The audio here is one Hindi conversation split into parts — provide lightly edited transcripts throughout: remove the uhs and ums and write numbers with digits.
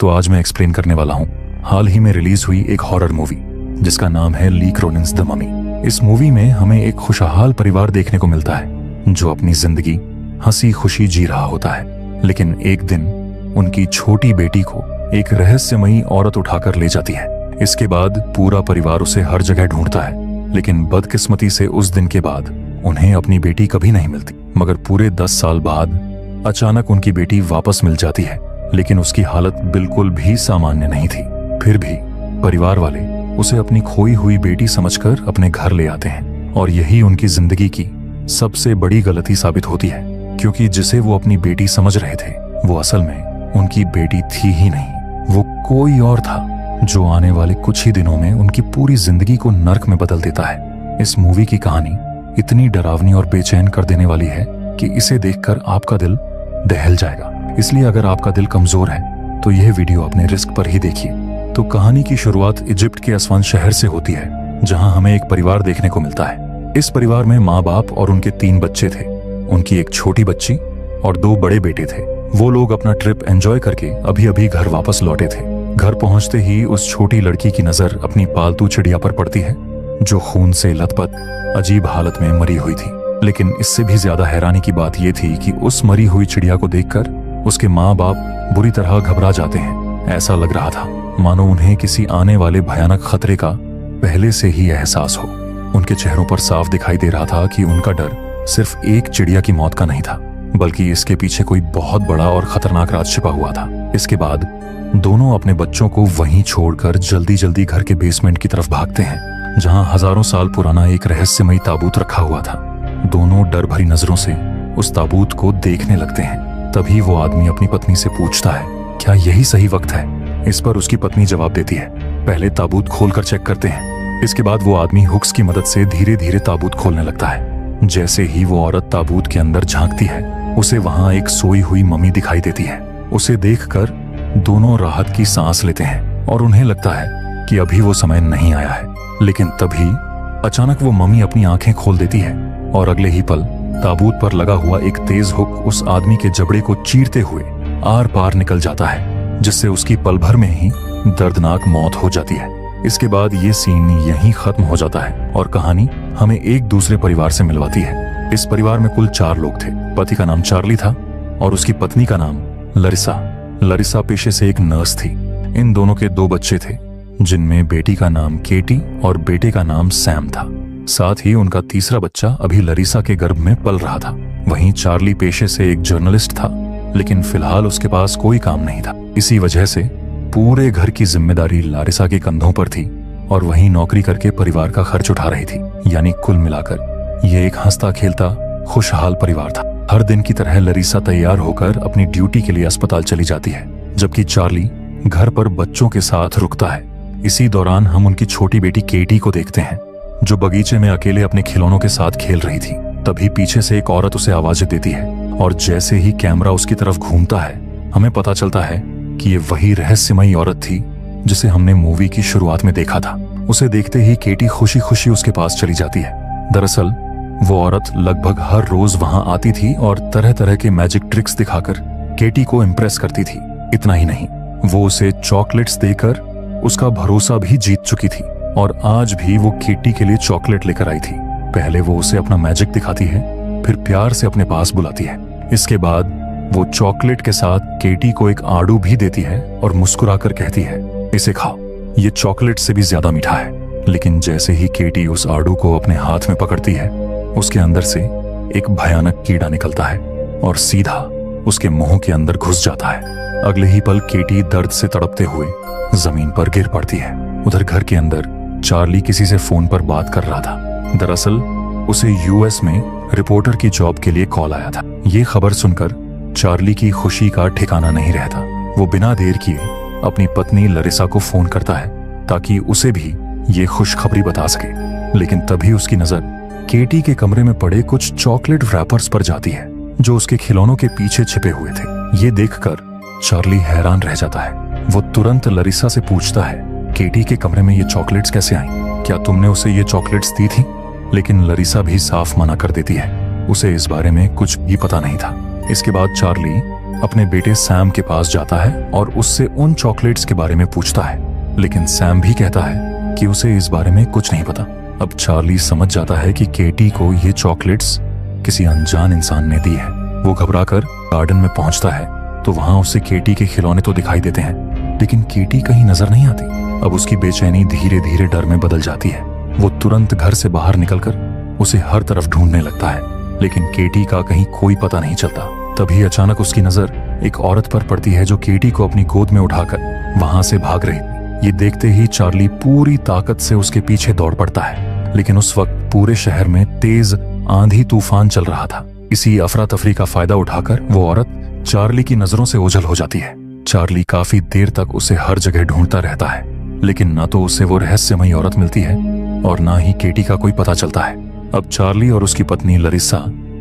तो आज मैं एक्सप्लेन करने वाला हूँ हाल ही में रिलीज हुई एक हॉरर मूवी जिसका नाम है ली क्रोनिन्स द ममी। इस मूवी में हमें एक खुशहाल परिवार देखने को मिलता है जो अपनी जिंदगी हंसी खुशी जी रहा होता है, लेकिन एक दिन उनकी छोटी बेटी को एक रहस्यमयी औरत उठाकर ले जाती है। इसके बाद पूरा परिवार उसे हर जगह ढूंढता है, लेकिन बदकिस्मती से उस दिन के बाद उन्हें अपनी बेटी कभी नहीं मिलती। मगर पूरे 10 साल बाद अचानक उनकी बेटी वापस मिल जाती है, लेकिन उसकी हालत बिल्कुल भी सामान्य नहीं थी। फिर भी परिवार वाले उसे अपनी खोई हुई बेटी समझकर अपने घर ले आते हैं, और यही उनकी जिंदगी की सबसे बड़ी गलती साबित होती है, क्योंकि जिसे वो अपनी बेटी समझ रहे थे वो असल में उनकी बेटी थी ही नहीं। वो कोई और था जो आने वाले कुछ ही दिनों में उनकी पूरी जिंदगी को नर्क में बदल देता है। इस मूवी की कहानी इतनी डरावनी और बेचैन कर देने वाली है कि इसे देखकर आपका दिल दहल जाएगा। इसलिए अगर आपका दिल कमजोर है तो यह वीडियो अपने रिस्क पर ही देखिए। तो कहानी की शुरुआत इजिप्ट के असवान शहर से होती है, जहां हमें एक परिवार देखने को मिलता है। इस परिवार में माँ बाप और उनके 3 बच्चे थे। उनकी एक छोटी बच्ची और 2 बड़े बेटे थे। वो लोग अपना ट्रिप एंजॉय करके अभी अभी घर वापस लौटे थे। घर पहुंचते ही उस छोटी लड़की की नजर अपनी पालतू चिड़िया पर पड़ती है, जो खून से लथपथ अजीब हालत में मरी हुई थी। लेकिन इससे भी ज्यादा हैरानी की बात यह थी कि उस मरी हुई चिड़िया को देखकर उसके माँ बाप बुरी तरह घबरा जाते हैं। ऐसा लग रहा था मानो उन्हें किसी आने वाले भयानक खतरे का पहले से ही एहसास हो। उनके चेहरों पर साफ दिखाई दे रहा था कि उनका डर सिर्फ एक चिड़िया की मौत का नहीं था, बल्कि इसके पीछे कोई बहुत बड़ा और खतरनाक राज छिपा हुआ था। इसके बाद दोनों अपने बच्चों को वहीं छोड़कर जल्दी जल्दी घर के बेसमेंट की तरफ भागते हैं, जहां हजारों साल पुराना एक रहस्यमयी ताबूत रखा हुआ था। दोनों डर भरी नजरों से उस ताबूत को देखने लगते हैं। तभी वो आदमी अपनी पत्नी से पूछता है, क्या यही सही वक्त है? इस पर उसकी पत्नी जवाब देती है, पहले ताबूत खोलकर चेक करते हैं। इसके बाद वो आदमी हुक्स की मदद से धीरे धीरे ताबूत खोलने लगता है। जैसे ही वो औरत ताबूत के अंदर झांकती है, उसे वहां एक सोई हुई मम्मी दिखाई देती है। उसे देखकर दोनों राहत की सांस लेते हैं और उन्हें लगता है कि अभी वो समय नहीं आया है। लेकिन तभी अचानक वो मम्मी अपनी आंखें खोल देती है और अगले ही पल ताबूत पर लगा हुआ एक तेज हुक उस आदमी के जबड़े को चीरते हुए आर पार निकल जाता है, जिससे उसकी पल भर में ही दर्दनाक मौत हो जाती है। इसके बाद ये सीन यहीं खत्म हो जाता है और कहानी हमें एक दूसरे परिवार से मिलवाती है। इस परिवार में कुल 4 लोग थे। पति का नाम चार्ली था और उसकी पत्नी का नाम लरिसा। लरिसा पेशे से एक नर्स थी। इन दोनों के 2 बच्चे थे, जिनमें बेटी का नाम केटी और बेटे का नाम सैम था। साथ ही उनका तीसरा बच्चा अभी लरिसा के गर्भ में पल रहा था। वहीं चार्ली पेशे से एक जर्नलिस्ट था, लेकिन फिलहाल उसके पास कोई काम नहीं था। इसी वजह से पूरे घर की जिम्मेदारी लारिसा के कंधों पर थी और वही नौकरी करके परिवार का खर्च उठा रही थी। यानी कुल मिलाकर ये एक हंसता खेलता खुशहाल परिवार था। हर दिन की तरह लरिसा तैयार होकर अपनी ड्यूटी के लिए अस्पताल चली जाती है, जबकि चार्ली घर पर बच्चों के साथ रुकता है। इसी दौरान हम उनकी छोटी बेटी केटी को देखते हैं, जो बगीचे में अकेले अपने खिलौनों के साथ खेल रही थी। तभी पीछे से एक औरत उसे आवाजें देती है और जैसे ही कैमरा उसकी तरफ घूमता है, हमें पता चलता है कि ये वही रहस्यमयी औरत थी जिसे हमने मूवी की शुरुआत में देखा था। उसे देखते ही केटी खुशी खुशी उसके पास चली जाती है। दरअसल वो औरत लगभग हर रोज वहां आती थी और तरह तरह के मैजिक ट्रिक्स दिखाकर केटी को इम्प्रेस करती थी। इतना ही नहीं, वो उसे चॉकलेट्स देकर उसका भरोसा भी जीत चुकी थी और आज भी वो केटी के लिए चॉकलेट लेकर आई थी। पहले वो उसे अपना मैजिक दिखाती है, फिर प्यार से अपने पास बुलाती है। इसके बाद वो चॉकलेट के साथ केटी को एक आड़ू भी देती है और मुस्कुराकर कहती है, इसे खाओ, ये चॉकलेट से भी ज्यादा मीठा है। लेकिन जैसे ही केटी उस आड़ू को अपने हाथ में पकड़ती है, उसके अंदर से एक भयानक कीड़ा निकलता है और सीधा उसके मुंह के अंदर घुस जाता है। अगले ही पल केटी दर्द से तड़पते हुए जमीन पर गिर पड़ती है। उधर घर के अंदर चार्ली किसी से फोन पर बात कर रहा था। दरअसल उसे यूएस में रिपोर्टर की जॉब के लिए कॉल आया था। ये खबर सुनकर चार्ली की खुशी का ठिकाना नहीं रहता। वो बिना देर किए अपनी पत्नी लरिसा को फोन करता है ताकि उसे भी ये खुशखबरी बता सके। लेकिन तभी उसकी नजर केटी के कमरे में पड़े कुछ चॉकलेट रैपर्स पर जाती है, जो उसके खिलौनों के पीछे छिपे हुए थे। ये देखकर चार्ली हैरान रह जाता है। वो तुरंत लरिसा से पूछता है, केटी के कमरे में ये चॉकलेट्स कैसे आई? क्या तुमने उसे ये चॉकलेट्स दी थी? लेकिन लरिसा भी साफ मना कर देती है। उसे इस बारे में कुछ भी पता नहीं था। इसके बाद चार्ली अपने बेटे सैम के पास जाता है और उससे उन चॉकलेट्स के बारे में पूछता है, लेकिन सैम भी कहता है कि उसे इस बारे में कुछ नहीं पता। अब चार्ली समझ जाता है कि केटी को ये चॉकलेट्स किसी अनजान इंसान ने दी है। वो घबराकर गार्डन में पहुंचता है तो वहां उसे केटी के खिलौने तो दिखाई देते हैं, लेकिन केटी कहीं नजर नहीं आती। अब उसकी बेचैनी धीरे धीरे डर में बदल जाती है। वो तुरंत घर से बाहर निकलकर उसे हर तरफ ढूंढने लगता है, लेकिन केटी का कहीं कोई पता नहीं चलता। तभी अचानक उसकी नजर एक औरत पर पड़ती है जो केटी को अपनी गोद में उठाकर वहां से भाग रही थी। ये देखते ही चार्ली पूरी ताकत से उसके पीछे दौड़ पड़ता है, लेकिन उस वक्त पूरे शहर में तेज आंधी तूफान चल रहा था। इसी अफरा तफरी का फायदा उठाकर वो औरत चार्ली की नजरों से ओझल हो जाती है। चार्ली काफी देर तक उसे हर जगह ढूंढता रहता है, लेकिन ना तो उसे वो रहस्यमयी औरत मिलती है और ना ही केटी का कोई पता चलता है। अब चार्ली और उसकी पत्नी लरिसा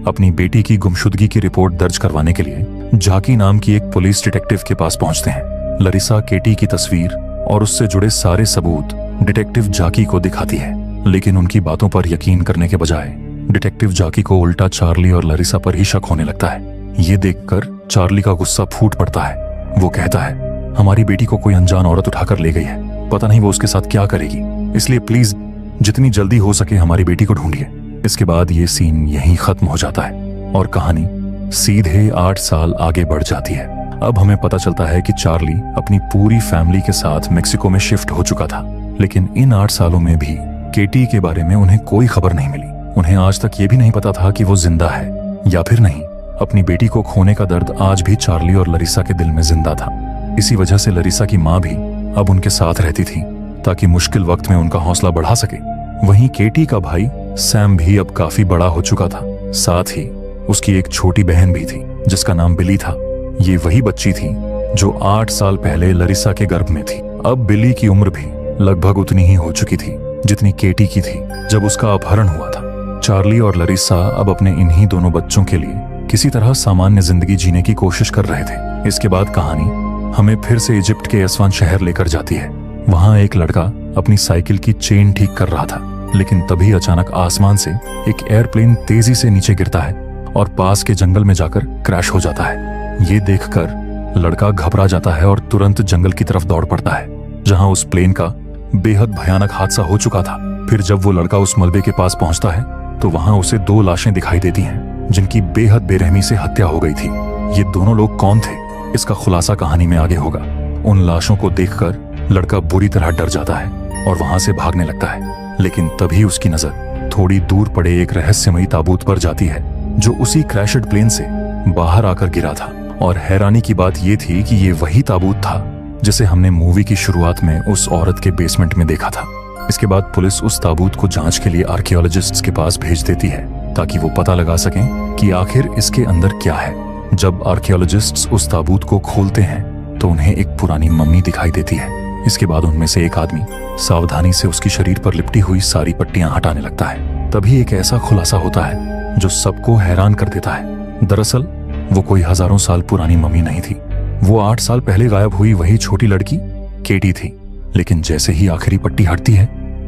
अपनी बेटी की गुमशुदगी की रिपोर्ट दर्ज करवाने के लिए जाकी नाम की एक पुलिस डिटेक्टिव के पास पहुंचते हैं। लरिसा केटी की तस्वीर और उससे जुड़े सारे सबूत डिटेक्टिव जाकी को दिखाती है, लेकिन उनकी बातों पर यकीन करने के बजाय डिटेक्टिव जाकी को उल्टा चार्ली और लरिसा पर ही शक होने लगता है। ये देखकर चार्ली का गुस्सा फूट पड़ता है। वो कहता है, हमारी बेटी को कोई अनजान औरत उठाकर ले गई है, पता नहीं वो उसके साथ क्या करेगी, इसलिए प्लीज जितनी जल्दी हो सके हमारी बेटी को ढूंढिए। इसके बाद ये सीन यहीं खत्म हो जाता है और कहानी सीधे 8 साल आगे बढ़ जाती है। अब हमें पता चलता है कि चार्ली अपनी पूरी फैमिली के साथ मेक्सिको में शिफ्ट हो चुका था, लेकिन इन 8 सालों में भी केटी के बारे में उन्हें कोई खबर नहीं मिली। उन्हें आज तक ये भी नहीं पता था कि वो जिंदा है या फिर नहीं। अपनी बेटी को खोने का दर्द आज भी चार्ली और लरिसा के दिल में जिंदा था। इसी वजह से लरिसा की माँ भी अब उनके साथ रहती थी ताकि मुश्किल वक्त में उनका हौसला बढ़ा सके। वहीं केटी का भाई सैम भी अब काफी बड़ा हो चुका था। साथ ही उसकी एक छोटी बहन भी थी जिसका नाम बिली था। ये वही बच्ची थी जो 8 साल पहले लरिसा के गर्भ में थी। अब बिली की उम्र भी लगभग उतनी ही हो चुकी थी जितनी केटी की थी जब उसका अपहरण हुआ था। चार्ली और लरिसा अब अपने इन्हीं दोनों बच्चों के लिए किसी तरह सामान्य जिंदगी जीने की कोशिश कर रहे थे। इसके बाद कहानी हमें फिर से इजिप्ट के असवान शहर लेकर जाती है। वहां एक लड़का अपनी साइकिल की चेन ठीक कर रहा था, लेकिन तभी अचानक आसमान से एक एयरप्लेन तेजी से नीचे गिरता है और पास के जंगल में जाकर क्रैश हो जाता है। ये देखकर लड़का घबरा जाता है और तुरंत जंगल की तरफ दौड़ पड़ता है जहां उस प्लेन का बेहद भयानक हादसा हो चुका था। फिर जब वो लड़का उस मलबे के पास पहुंचता है तो वहां उसे 2 लाशें दिखाई देती हैं जिनकी बेहद बेरहमी से हत्या हो गई थी। ये दोनों लोग कौन थे, इसका खुलासा कहानी में आगे होगा। उन लाशों को देखकर लड़का बुरी तरह डर जाता है और वहां से भागने लगता है, लेकिन तभी उसकी नजर थोड़ी दूर पड़े एक रहस्यमयी ताबूत पर जाती है जो उसी क्रैशड प्लेन से बाहर आकर गिरा था। और हैरानी की बात यह थी कि ये वही ताबूत था जिसे हमने मूवी की शुरुआत में उस औरत के बेसमेंट में देखा था। इसके बाद पुलिस उस ताबूत को जांच के लिए आर्कियोलॉजिस्ट्स के पास भेज देती है ताकि वो पता लगा सकें कि आखिर इसके अंदर क्या है। जब आर्कियोलॉजिस्ट्स उस ताबूत को खोलते हैं तो उन्हें एक पुरानी मम्मी दिखाई देती है। इसके बाद उनमें से एक आदमी सावधानी से उसकी शरीर पर लिपटी हुई सारी पट्टियां हटाने लगता है। तभी एक ऐसा खुलासा होता है जो सबको हैरान कर देता है। दरअसल वो कोई हजारों साल पुरानी मम्मी नहीं थी, वो 8 साल पहले गायब हुई वही छोटी लड़की केटी थी। लेकिन जैसे ही आखिरी पट्टी हटती है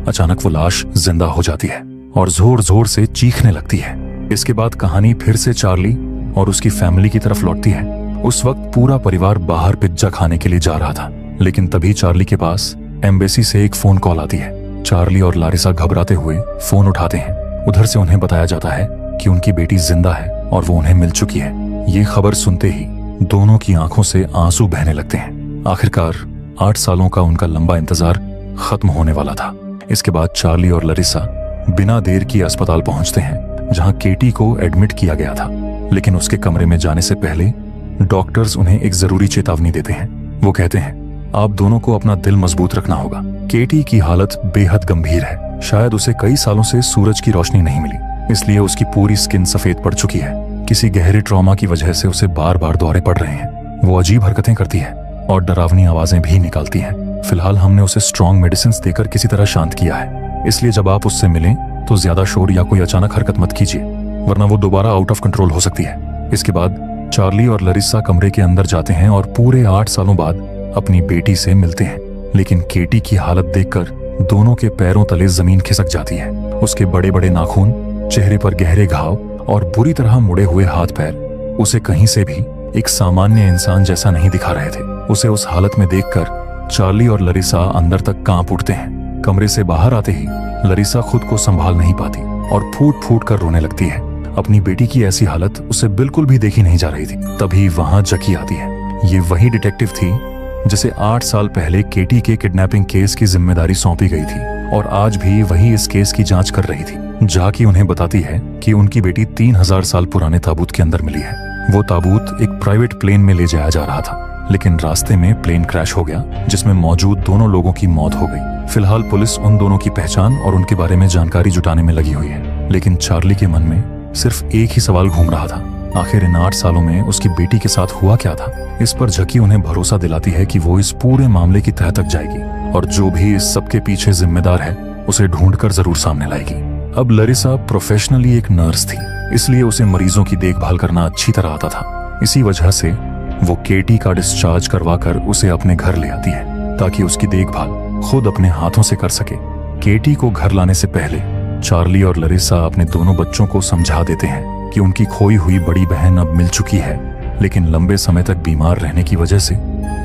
अचानक वो लाश जिंदा हो जाती है और जोर जोर से चीखने लगती है। इसके बाद कहानी फिर से चार्ली और उसकी फैमिली की तरफ लौटती है। उस वक्त पूरा परिवार बाहर पिज्जा खाने के लिए जा रहा था, लेकिन तभी चार्ली के पास एम्बेसी से एक फोन कॉल आती है। चार्ली और लारिसा घबराते हुए फोन उठाते हैं। उधर से उन्हें बताया जाता है कि उनकी बेटी जिंदा है और वो उन्हें मिल चुकी है। ये खबर सुनते ही दोनों की आंखों से आंसू बहने लगते हैं। आखिरकार 8 सालों का उनका लंबा इंतजार खत्म होने वाला था। इसके बाद चार्ली और लरिसा बिना देर की अस्पताल पहुंचते हैं जहां केटी को एडमिट किया गया था, लेकिन उसके कमरे में जाने से पहले डॉक्टर्स उन्हें एक जरूरी चेतावनी देते हैं। वो कहते हैं, आप दोनों को अपना दिल मजबूत रखना होगा। केटी की हालत बेहद गंभीर है। शायद उसे कई सालों से सूरज की रोशनी नहीं मिली, इसलिए उसकी पूरी स्किन सफेद पड़ चुकी है। किसी गहरे ट्रॉमा की वजह से उसे बार बार दौरे पड़ रहे हैं। वो अजीब हरकतें करती है और डरावनी आवाजें भी निकालती है। फिलहाल हमने उसे स्ट्रॉन्ग मेडिसिन देकर किसी तरह शांत किया है, इसलिए जब आप उससे मिलें तो ज्यादा शोर या कोई अचानक हरकत मत कीजिए, वरना वो दोबारा आउट ऑफ कंट्रोल हो सकती है। इसके बाद चार्ली और लरिसा कमरे के अंदर जाते हैं और पूरे 8 सालों बाद अपनी बेटी से मिलते हैं। लेकिन केटी की हालत देखकर दोनों के पैरों तले जमीन खिसक जाती है। उसके बड़े बड़े नाखून, चेहरे पर गहरे घाव और बुरी तरह मुड़े हुए हाथ पैर उसे कहीं से भी एक सामान्य इंसान जैसा नहीं दिखा रहे थे। उसे उस हालत में देखकर चार्ली और लरिसा अंदर तक कांप उठते हैं। कमरे से बाहर आते ही लरिसा खुद को संभाल नहीं पाती और फूट फूट कर रोने लगती है। अपनी बेटी की ऐसी हालत उसे बिल्कुल भी देखी नहीं जा रही थी। तभी वहां जकी आती है। ये वही डिटेक्टिव थी जिसे 8 साल पहले केटी के किडनैपिंग केस की जिम्मेदारी सौंपी गई थी और आज भी वही इस केस की जांच कर रही थी। जाकी उन्हें बताती है कि उनकी बेटी 3000 साल पुराने ताबूत के अंदर मिली है। वो ताबूत एक प्राइवेट प्लेन में ले जाया जा रहा था, लेकिन रास्ते में प्लेन क्रैश हो गया जिसमें मौजूद दोनों लोगों की मौत हो गई। फिलहाल पुलिस उन दोनों की पहचान और उनके बारे में जानकारी जुटाने में लगी हुई है, लेकिन चार्ली के मन में सिर्फ एक ही सवाल घूम रहा था, आखिर इन 8 सालों में उसकी बेटी के साथ हुआ क्या था। इस पर जकी उन्हें भरोसा दिलाती है कि वो इस पूरे मामले की तह तक जाएगी और जो भी इस सबके पीछे जिम्मेदार है उसे ढूंढकर जरूर सामने लाएगी। अब लरिसा प्रोफेशनली एक नर्स थी, इसलिए उसे मरीजों की देखभाल करना अच्छी तरह आता था। इसी वजह से वो केटी का डिस्चार्ज करवाकर उसे अपने घर ले आती है ताकि उसकी देखभाल खुद अपने हाथों से कर सके। केटी को घर लाने से पहले चार्ली और लरिसा अपने दोनों बच्चों को समझा देते हैं कि उनकी खोई हुई बड़ी बहन अब मिल चुकी है, लेकिन लंबे समय तक बीमार रहने की वजह से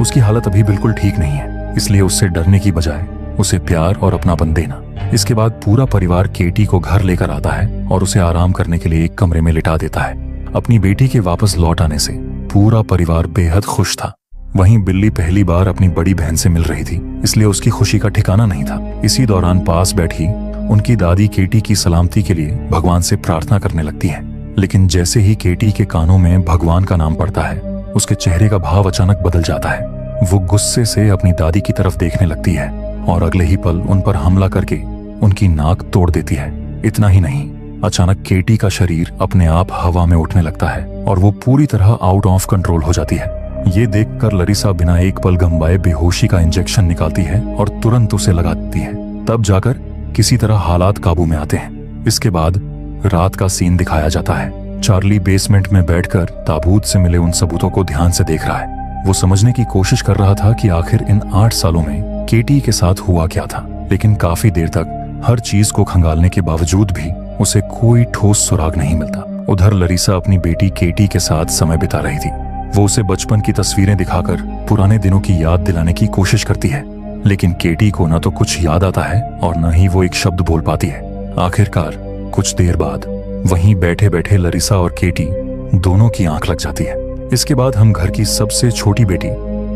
उसकी हालत अभी बिल्कुल ठीक नहीं है। इसलिए उससे डरने की बजाय उसे प्यार और अपनापन देना। इसके बाद पूरा परिवार केटी को घर लेकर आता है और उसे आराम करने के लिए एक कमरे में लिटा देता है। अपनी बेटी के वापस लौट आने से पूरा परिवार बेहद खुश था। वहीं बिल्ली पहली बार अपनी बड़ी बहन से मिल रही थी, इसलिए उसकी खुशी का ठिकाना नहीं था। इसी दौरान पास बैठी उनकी दादी केटी की सलामती के लिए भगवान से प्रार्थना करने लगती है, लेकिन जैसे ही केटी के कानों में भगवान का नाम पड़ता है उसके चेहरे का भाव अचानक बदल जाता है। वो गुस्से से अपनी दादी की तरफ देखने लगती है और अगले ही पल उन पर हमला करके उनकी नाक तोड़ देती है। इतना ही नहीं, अचानक केटी का शरीर अपने आप हवा में उठने लगता है और वो पूरी तरह आउट ऑफ कंट्रोल हो जाती है। ये देखकर लरिसा बिना एक पल गंवाए बेहोशी का इंजेक्शन निकालती है और तुरंत उसे लगाती है। तब जाकर किसी तरह हालात काबू में आते हैं। इसके बाद रात का सीन दिखाया जाता है। चार्ली बेसमेंट में बैठकर ताबूत से मिले उन सबूतों को ध्यान से देख रहा है। वो समझने की कोशिश कर रहा था कि आखिर इन 8 सालों में केटी के साथ हुआ क्या था, लेकिन काफी देर तक हर चीज को खंगालने के बावजूद भी उसे कोई ठोस सुराग नहीं मिलता। उधर लरिसा अपनी बेटी केटी के साथ समय बिता रही थी। वो उसे बचपन की तस्वीरें दिखाकर पुराने दिनों की याद दिलाने की कोशिश करती है, लेकिन केटी को न तो कुछ याद आता है और न ही वो एक शब्द बोल पाती है। आखिरकार कुछ देर बाद वहीं बैठे बैठे लरिसा और केटी दोनों की आंख लग जाती है। इसके बाद हम घर की सबसे छोटी बेटी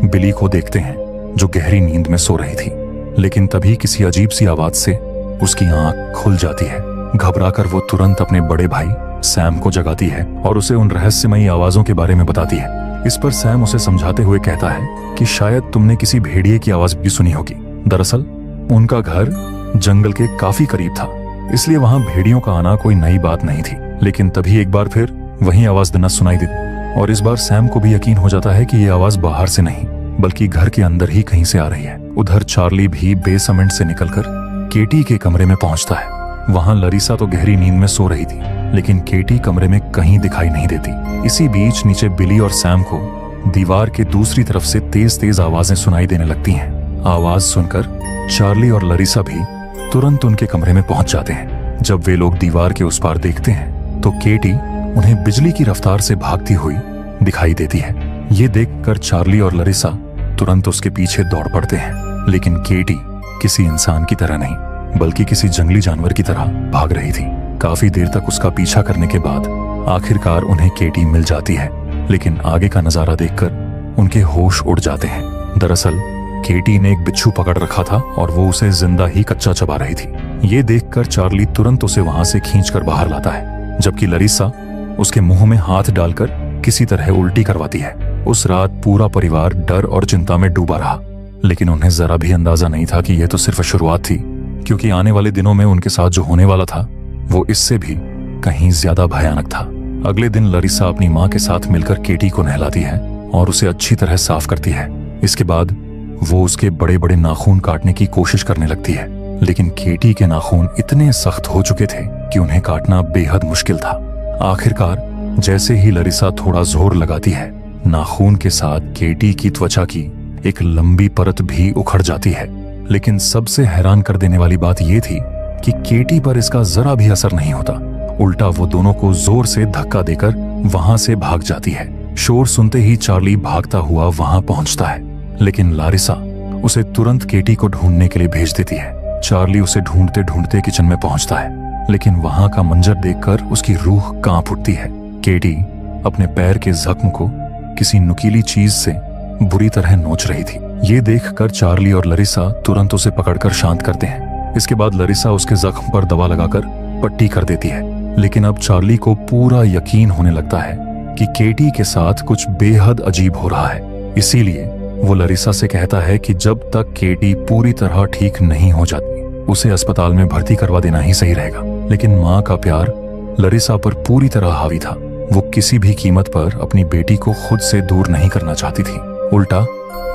बिली को देखते हैं जो गहरी नींद में सो रही थी, लेकिन तभी किसी अजीब सी आवाज से उसकी आंख खुल जाती है। घबराकर वो तुरंत अपने बड़े भाई सैम को जगाती है और उसे उन रहस्यमयी आवाजों के बारे में बताती है। इस पर सैम उसे समझाते हुए कहता है कि शायद तुमने किसी भेड़िए की आवाज भी सुनी होगी। दरअसल उनका घर जंगल के काफी करीब था, इसलिए वहां भेड़ियों का आना कोई नई बात नहीं थी। लेकिन तभी एक बार फिर वही आवाज देना सुनाई देती और इस बार सैम को भी यकीन हो जाता है कि ये आवाज बाहर से नहीं बल्कि घर के अंदर ही कहीं से आ रही है। उधर चार्ली भी बेसमेंट से निकलकर केटी के कमरे में पहुंचता है। वहां लरिसा तो गहरी नींद में सो रही थी, लेकिन केटी कमरे में कहीं दिखाई नहीं देती। इसी बीच नीचे बिली और सैम को दीवार के दूसरी तरफ से तेज तेज आवाजें सुनाई देने लगती हैं। आवाज सुनकर चार्ली और लरिसा भी तुरंत उनके कमरे में पहुंच जाते हैं। जब वे लोग दीवार के उस पार देखते हैं तो केटी उन्हें बिजली की रफ्तार से भागती हुई दिखाई देती है। ये देखकर चार्ली और लरिसा तुरंत उसके पीछे दौड़ पड़ते हैं, लेकिन केटी किसी इंसान की तरह नहीं बल्कि किसी जंगली जानवर की तरह भाग रही थी। काफी देर तक उसका पीछा करने के बाद आखिरकार उन्हें केटी मिल जाती है, लेकिन आगे का नजारा देखकर उनके होश उड़ जाते हैं। दरअसल केटी ने एक बिच्छू पकड़ रखा था और वो उसे जिंदा ही कच्चा चबा रही थी। ये देखकर चार्ली तुरंत उसे वहां से खींचकर बाहर लाता है, जबकि लरिसा उसके मुंह में हाथ डालकर किसी तरह उल्टी करवाती है। उस रात पूरा परिवार डर और चिंता में डूबा रहा, लेकिन उन्हें जरा भी अंदाजा नहीं था कि यह तो सिर्फ शुरुआत थी, क्योंकि आने वाले दिनों में उनके साथ जो होने वाला था वो इससे भी कहीं ज्यादा भयानक था। अगले दिन लरिसा अपनी माँ के साथ मिलकर केटी को नहलाती है और उसे अच्छी तरह साफ करती है। इसके बाद वो उसके बड़े बड़े नाखून काटने की कोशिश करने लगती है, लेकिन केटी के नाखून इतने सख्त हो चुके थे कि उन्हें काटना बेहद मुश्किल था। आखिरकार जैसे ही लरिसा थोड़ा जोर लगाती है, नाखून के साथ केटी की त्वचा की एक लंबी परत भी उखड़ जाती है। लेकिन सबसे हैरान कर देने वाली बात यह थी कि केटी पर इसका जरा भी असर नहीं होता। उल्टा वो दोनों को जोर से धक्का देकर वहां से भाग जाती है। शोर सुनते ही चार्ली भागता हुआ वहां पहुंचता है, लेकिन लारिसा उसे तुरंत केटी को ढूंढने के लिए भेज देती है। चार्ली उसे ढूंढते ढूंढते किचन में पहुंचता है, लेकिन वहां का मंजर देखकर उसकी रूह कांप उठती है। केटी अपने पैर के जख्म को किसी नुकीली चीज से बुरी तरह नोच रही थी। ये देखकर चार्ली और लरिसा तुरंत उसे पकड़कर शांत करते हैं। इसके बाद लरिसा उसके जख्म पर दवा लगाकर पट्टी कर देती है, लेकिन अब चार्ली को पूरा यकीन होने लगता है कि केटी के साथ कुछ बेहद अजीब हो रहा है। इसीलिए वो लरिसा से कहता है कि जब तक केटी पूरी तरह ठीक नहीं हो जाती उसे अस्पताल में भर्ती करवा देना ही सही रहेगा। लेकिन माँ का प्यार लरिसा पर पूरी तरह हावी था। वो किसी भी कीमत पर अपनी बेटी को खुद से दूर नहीं करना चाहती थी। उल्टा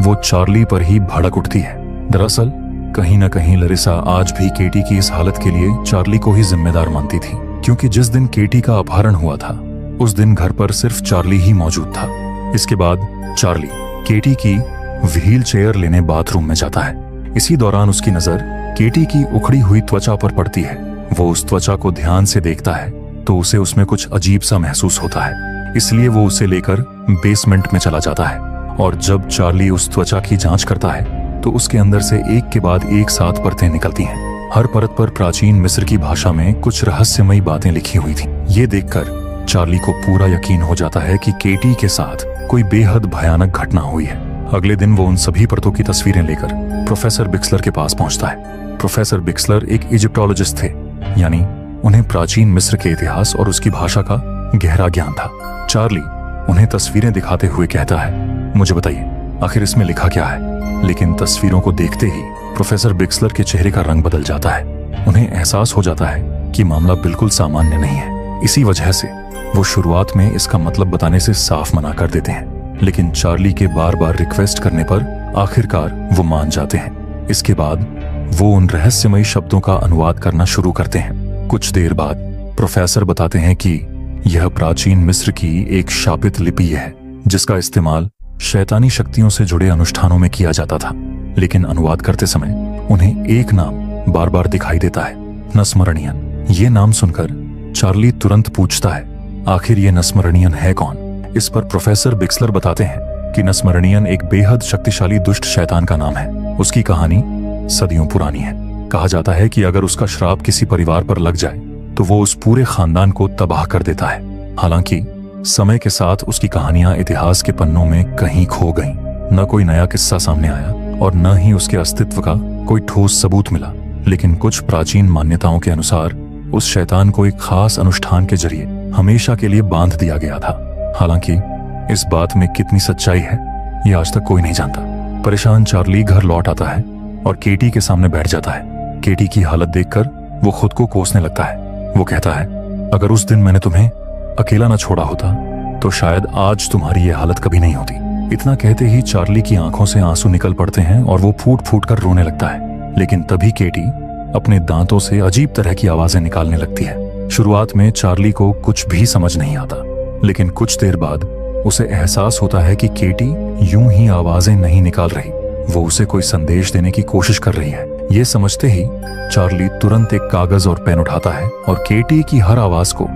वो चार्ली पर ही भड़क उठती है। दरअसल कहीं न कहीं लरिसा आज भी केटी की इस हालत के लिए चार्ली को ही जिम्मेदार मानती थी, क्योंकि जिस दिन केटी का अपहरण हुआ था उस दिन घर पर सिर्फ चार्ली ही मौजूद था। इसके बाद चार्ली केटी की व्हील चेयर लेने बाथरूम में जाता है। इसी दौरान उसकी नजर केटी की उखड़ी हुई त्वचा पर पड़ती है। वो उस त्वचा को ध्यान से देखता है तो उसे उसमें कुछ अजीब सा महसूस होता है, इसलिए वो उसे लेकर बेसमेंट में चला जाता है। और जब चार्ली उस त्वचा की जांच करता है तो उसके अंदर से एक के बाद एक 7 परतें निकलती हैं। हर परत पर प्राचीन मिस्र की भाषा में कुछ रहस्यमयी बातें लिखी हुई थीं। ये देखकर चार्ली को पूरा यकीन हो जाता है कि केटी के साथ कोई बेहद भयानक घटना हुई है। अगले दिन वो उन सभी परतों की तस्वीरें लेकर प्रोफेसर बिक्सलर के पास पहुंचता है। प्रोफेसर बिक्सलर एक इजिप्टोलॉजिस्ट थे, यानी उन्हें प्राचीन मिस्र के इतिहास और उसकी भाषा का गहरा ज्ञान था। चार्ली उन्हें तस्वीरें दिखाते हुए कहता है, मुझे बताइए आखिर इसमें लिखा क्या है। लेकिन तस्वीरों को देखते ही प्रोफेसर बिक्सलर के चेहरे का रंग बदल जाता है। उन्हें एहसास हो जाता है कि मामला बिल्कुल सामान्य नहीं है। इसी वजह से वो शुरुआत में इसका मतलब बताने से साफ मना कर देते हैं, लेकिन चार्ली के बार बार रिक्वेस्ट करने पर आखिरकार वो मान जाते हैं। इसके बाद वो उन रहस्यमयी शब्दों का अनुवाद करना शुरू करते हैं। कुछ देर बाद प्रोफेसर बताते हैं कि यह प्राचीन मिस्र की एक शापित लिपि है, जिसका इस्तेमाल शैतानी शक्तियों से जुड़े अनुष्ठानों में किया जाता था। लेकिन अनुवाद करते समय उन्हें एक नाम बार बार दिखाई देता है, नस्मरणीयन। ये नाम सुनकर चार्ली तुरंत पूछता है, आखिर ये नस्मरणीयन है कौन। इस पर प्रोफेसर बिक्सलर बताते हैं कि नस्मरणीयन एक बेहद शक्तिशाली दुष्ट शैतान का नाम है। उसकी कहानी सदियों पुरानी है। कहा जाता है कि अगर उसका श्राप किसी परिवार पर लग जाए तो वो उस पूरे खानदान को तबाह कर देता है। हालांकि समय के साथ उसकी कहानियां इतिहास के पन्नों में कहीं खो गईं। न कोई नया किस्सा सामने आया और न ही उसके अस्तित्व का कोई ठोस सबूत मिला। लेकिन कुछ प्राचीन मान्यताओं के अनुसार उस शैतान को एक खास अनुष्ठान के जरिए हमेशा के लिए बांध दिया गया था। हालांकि इस बात में कितनी सच्चाई है ये आज तक कोई नहीं जानता। परेशान चार्ली घर लौट आता है और केटी के सामने बैठ जाता है। केटी की हालत देखकर वो खुद को कोसने लगता है। वो कहता है, अगर उस दिन मैंने तुम्हें अकेला न छोड़ा होता तो शायद आज तुम्हारी ये हालत कभी नहीं होती। इतना कहते ही चार्ली की आंखों से आंसू निकल पड़ते हैं और वो फूट फूट कर रोने लगता है। लेकिन तभी केटी अपने दांतों से अजीब तरह की आवाजें निकालने लगती है। शुरुआत में चार्ली को कुछ भी समझ नहीं आता, लेकिन कुछ देर बाद उसे एहसास होता है कि केटी यूं ही आवाजें नहीं निकाल रही, वो उसे कोई संदेश देने की कोशिश कर रही है। ये समझते ही चार्ली तुरंत एक कागज और पेन उठाता है और केटी की हर आवाज को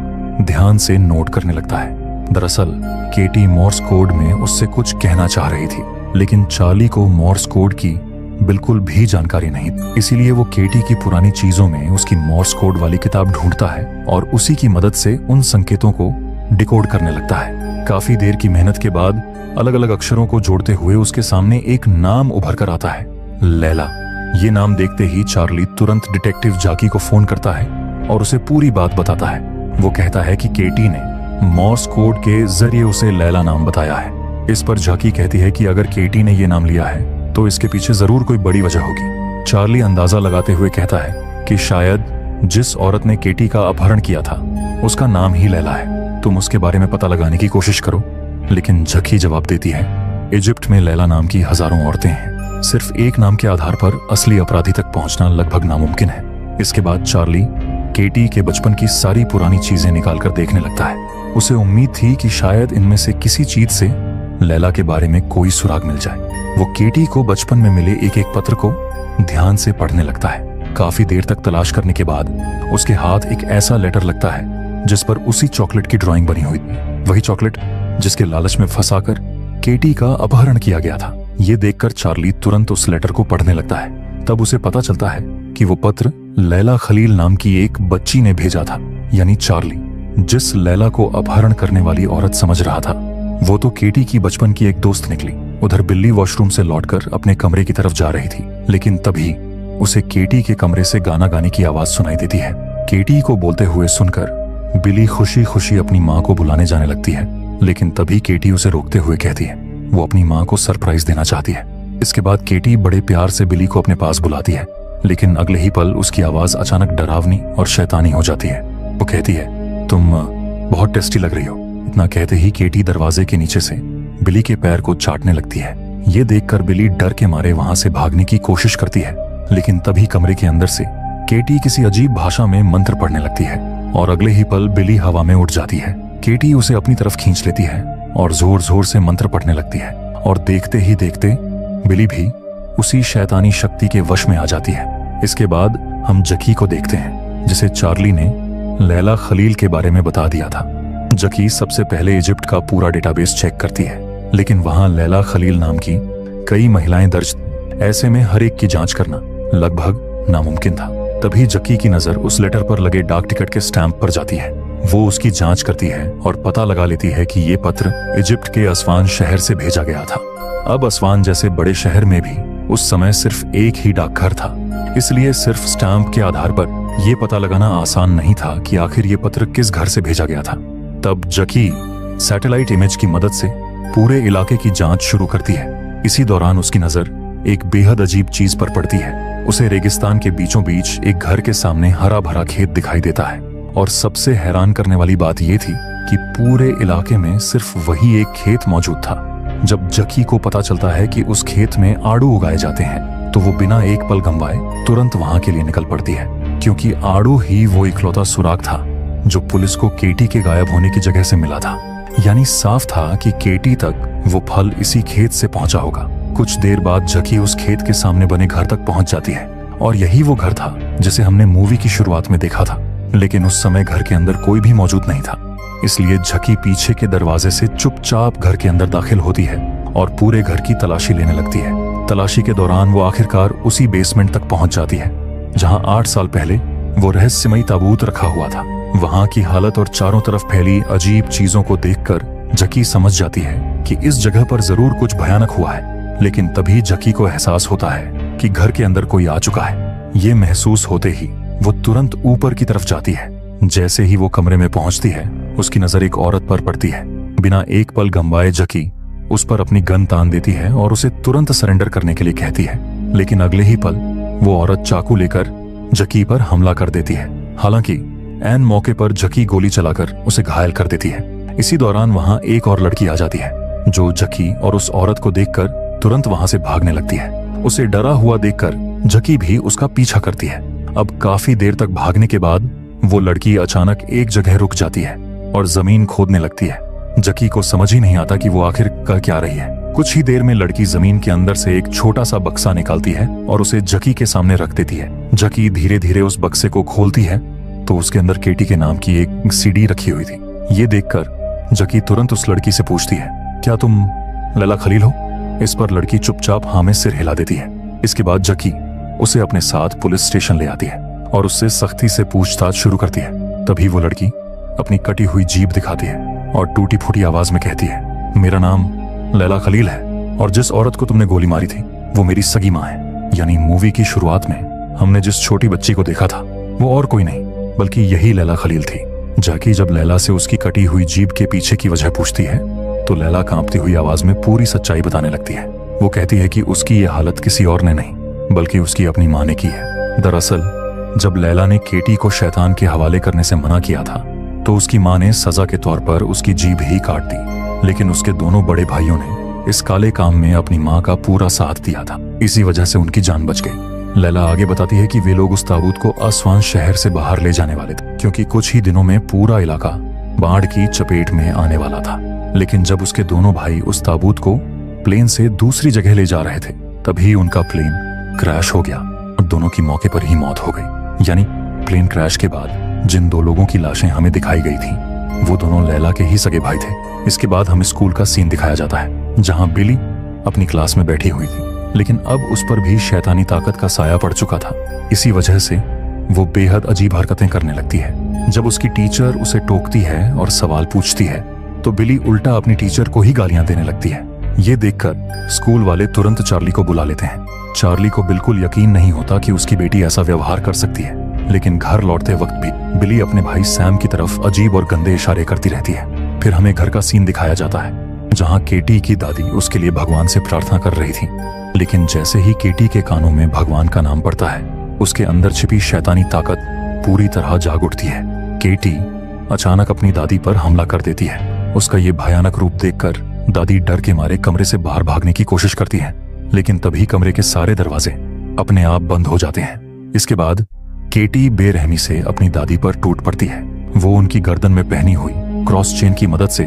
ध्यान से नोट करने लगता है। दरअसल केटी मोर्स कोड में उससे कुछ कहना चाह रही थी, लेकिन चार्ली को मोर्स कोड की बिल्कुल भी जानकारी नहीं। इसीलिए वो केटी की पुरानी चीजों में उसकी मोर्स कोड वाली किताब ढूंढता है और उसी की मदद से उन संकेतों को डिकोड करने लगता है। काफी देर की मेहनत के बाद अलग अलग अक्षरों को जोड़ते हुए उसके सामने एक नाम उभर कर आता है, लैला। ये नाम देखते ही चार्ली तुरंत डिटेक्टिव जाकी को फोन करता है और उसे पूरी बात बताता है। वो कहता है कि केटी ने मोर्स कोड के जरिए उसे लैला नाम बताया है। इस पर जाकी कहती है कि अगर केटी ने ये नाम लिया है तो इसके पीछे जरूर कोई बड़ी वजह होगी। चार्ली अंदाजा लगाते हुए कहता है कि शायद जिस औरत ने केटी का अपहरण किया था उसका नाम ही लैला है। तुम उसके बारे में पता लगाने की कोशिश करो। लेकिन जकी जवाब देती है, इजिप्ट में लैला नाम की हजारों औरतें हैं। सिर्फ एक नाम के आधार पर असली अपराधी तक पहुंचना लगभग नामुमकिन है। इसके बाद चार्ली केटी के बचपन की सारी पुरानी चीजें निकालकर देखने लगता है। उसे उम्मीद थी कि शायद इनमें से किसी चीज से लैला के बारे में कोई सुराग मिल जाए। वो केटी को बचपन में मिले एक एक पत्र को ध्यान से पढ़ने लगता है। काफी देर तक तलाश करने के बाद उसके हाथ एक ऐसा लेटर लगता है जिस पर उसी चॉकलेट की ड्राइंग बनी हुई थी। वही चॉकलेट जिसके लालच में फंसाकर केटी का अपहरण किया गया था। ये देखकर चार्ली तुरंत उस लेटर को पढ़ने लगता है। तब उसे पता चलता है कि वो पत्र लैला खलील नाम की एक बच्ची ने भेजा था, यानी चार्ली जिस लैला को अपहरण करने वाली औरत समझ रहा था वो तो केटी की बचपन की एक दोस्त निकली। उधर बिल्ली वॉशरूम से लौटकर अपने कमरे की तरफ जा रही थी, लेकिन तभी उसे केटी के कमरे से गाना गाने की आवाज सुनाई देती है। केटी को बोलते हुए सुनकर बिल्ली खुशी खुशी अपनी माँ को बुलाने जाने लगती है, लेकिन तभी केटी उसे रोकते हुए कहती है वो अपनी माँ को सरप्राइज देना चाहती है। इसके बाद केटी बड़े प्यार से बिल्ली को अपने पास बुलाती है, लेकिन अगले ही पल उसकी आवाज अचानक डरावनी और शैतानी हो जाती है। वो कहती है तुम बहुत टेस्टी लग रही हो। इतना कहते ही केटी दरवाजे के नीचे से बिल्ली के पैर को चाटने लगती है। ये देखकर बिल्ली डर के मारे वहां से भागने की कोशिश करती है, लेकिन तभी कमरे के अंदर से केटी किसी अजीब भाषा में मंत्र पढ़ने लगती है और अगले ही पल बिल्ली हवा में उड़ जाती है। केटी उसे अपनी तरफ खींच लेती है और जोर जोर से मंत्र पढ़ने लगती है और देखते ही देखते बिल्ली भी उसी शैतानी शक्ति के वश में आ जाती है। इसके बाद हम जकी को देखते हैं, जिसे चार्ली ने लैला खलील के बारे में बता दिया था। जकी सबसे पहले इजिप्ट का पूरा डेटाबेस चेक करती है, लेकिन वहां लैला खलील नाम की कई महिलाएं दर्ज, ऐसे में हर एक की जांच करना लगभग नामुमकिन था। तभी जकी की नजर उस लेटर पर लगे डाक टिकट के स्टैंप पर जाती है। वो उसकी जांच करती है और पता लगा लेती है कि ये पत्र इजिप्ट के अस्वान शहर से भेजा गया था। अब अस्वान जैसे बड़े शहर में भी उस समय सिर्फ एक ही डाकघर था, इसलिए सिर्फ स्टैंप के आधार पर यह पता लगाना आसान नहीं था कि आखिर ये पत्र किस घर से भेजा गया था। तब जकी सैटेलाइट इमेज की मदद से पूरे इलाके की जांच शुरू करती है। इसी दौरान उसकी नजर एक बेहद अजीब चीज पर पड़ती है। उसे रेगिस्तान के बीचों बीच एक घर के सामने हरा भरा खेत दिखाई देता है, और सबसे हैरान करने वाली बात यह थी कि पूरे इलाके में सिर्फ वही एक खेत मौजूद था। जब जकी को पता चलता है कि उस खेत में आड़ू उगाए जाते हैं, तो वो बिना एक पल गंवाए तुरंत वहां के लिए निकल पड़ती है, क्योंकि आड़ू ही वो इकलौता सुराग था जो पुलिस को केटी के गायब होने की जगह से मिला था। यानी साफ था कि केटी तक वो फल इसी खेत से पहुंचा होगा। कुछ देर बाद जकी उस खेत के सामने बने घर तक पहुंच जाती है, और यही वो घर था जिसे हमने मूवी की शुरुआत में देखा था। लेकिन उस समय घर के अंदर कोई भी मौजूद नहीं था, इसलिए जकी पीछे के दरवाजे से चुपचाप घर के अंदर दाखिल होती है और पूरे घर की तलाशी लेने लगती है। तलाशी के दौरान वो आखिरकार उसी बेसमेंट तक पहुंच जाती है जहां 8 साल पहले वो रहस्यमयी ताबूत रखा हुआ था। वहां की हालत और चारों तरफ फैली अजीब चीजों को देखकर जकी समझ जाती है कि इस जगह पर जरूर कुछ भयानक हुआ है। लेकिन तभी जकी को एहसास होता है कि घर के अंदर कोई आ चुका है। ये महसूस होते ही वो तुरंत ऊपर की तरफ जाती है। जैसे ही वो कमरे में पहुंचती है, उसकी नजर एक औरत पर पड़ती है। बिना एक पल गंवाए जकी उस पर अपनी गन तान देती है और उसे तुरंत सरेंडर करने के लिए कहती है, लेकिन अगले ही पल वो औरत चाकू लेकर जकी पर हमला कर देती है। हालांकि ऐन मौके पर जकी गोली चलाकर उसे घायल कर देती है। इसी दौरान वहां एक और लड़की आ जाती है, जो जकी और उस औरत को देखकर तुरंत वहां से भागने लगती है। उसे डरा हुआ देखकर जकी भी उसका पीछा करती है। अब काफी देर तक भागने के बाद वो लड़की अचानक एक जगह रुक जाती है और जमीन खोदने लगती है। जकी को समझ ही नहीं आता कि वो आखिर कर क्या रही है। कुछ ही देर में लड़की जमीन के अंदर से एक छोटा सा बक्सा निकालती है और उसे जकी के सामने रख देती है। जकी धीरे धीरे उस बक्से को खोलती है तो उसके अंदर केटी के नाम की एक सीडी रखी हुई थी। ये देखकर जकी तुरंत उस लड़की से पूछती है, क्या तुम लैला खलील हो? इस पर लड़की चुपचाप हाँ में सिर हिला देती है। इसके बाद जकी उसे अपने साथ पुलिस स्टेशन ले आती है और उससे सख्ती से पूछताछ शुरू करती है। तभी वो लड़की अपनी कटी हुई जीभ दिखाती है और टूटी फूटी आवाज में कहती है, मेरा नाम लैला खलील है और जिस औरत को तुमने गोली मारी थी वो मेरी सगी माँ है। यानी मूवी की शुरुआत में हमने जिस छोटी बच्ची को देखा था वो और कोई नहीं बल्कि यही लैला खलील थी। जकी जब लैला से उसकी कटी हुई जीभ के पीछे की वजह पूछती है तो लैला कांपती हुई आवाज में पूरी सच्चाई बताने लगती है। वो कहती है कि उसकी ये हालत किसी और ने नहीं बल्कि उसकी अपनी माँ ने की है। दरअसल जब लैला ने केटी को शैतान के हवाले करने से मना किया था तो उसकी माँ ने सजा के तौर पर उसकी जीभ ही काट दी, लेकिन उसके दोनों बड़े भाइयों ने इस काले काम में अपनी माँ का पूरा साथ दिया था। इसी वजह से उनकी जान बच गई। लैला आगे बताती है कि वे लोग उस ताबूत को अस्वान शहर से बाहर ले जाने वाले थे, क्योंकि कुछ ही दिनों में पूरा इलाका बाढ़ की चपेट में आने वाला था। लेकिन जब उसके दोनों भाई उस ताबूत को प्लेन से दूसरी जगह ले जा रहे थे, तभी उनका प्लेन क्रैश हो गया और दोनों की मौके पर ही मौत हो गई। यानी प्लेन क्रैश के बाद जिन 2 लोगों की लाशें हमें दिखाई गई थी वो दोनों लैला के ही सगे भाई थे। इसके बाद हमें स्कूल का सीन दिखाया जाता है जहां बिली अपनी क्लास में बैठी हुई थी, लेकिन अब उस पर भी शैतानी ताकत का साया पड़ चुका था। इसी वजह से वो बेहद अजीब हरकतें करने लगती है। जब उसकी टीचर उसे टोकती है और सवाल पूछती है तो बिली उल्टा अपनी टीचर को ही गालियां देने लगती है। ये देखकर स्कूल वाले तुरंत चार्ली को बुला लेते हैं। चार्ली को बिल्कुल यकीन नहीं होता कि उसकी बेटी ऐसा व्यवहार कर सकती है, लेकिन घर लौटते वक्त भी बिली अपने भाई सैम की तरफ अजीब और गंदे इशारे करती रहती है। फिर हमें घर का सीन दिखाया जाता है जहां केटी की दादी उसके लिए भगवान से प्रार्थना कर रही थी, लेकिन जैसे ही केटी के कानों में भगवान का नाम पड़ता है उसके अंदर छिपी शैतानी ताकत पूरी तरह जाग उठती है। केटी अचानक अपनी दादी पर हमला कर देती है। उसका ये भयानक रूप देखकर दादी डर के मारे कमरे से बाहर भागने की कोशिश करती है, लेकिन तभी कमरे के सारे दरवाजे अपने आप बंद हो जाते हैं। इसके बाद केटी बेरहमी से अपनी दादी पर टूट पड़ती है। वो उनकी गर्दन में पहनी हुई क्रॉस चेन की मदद से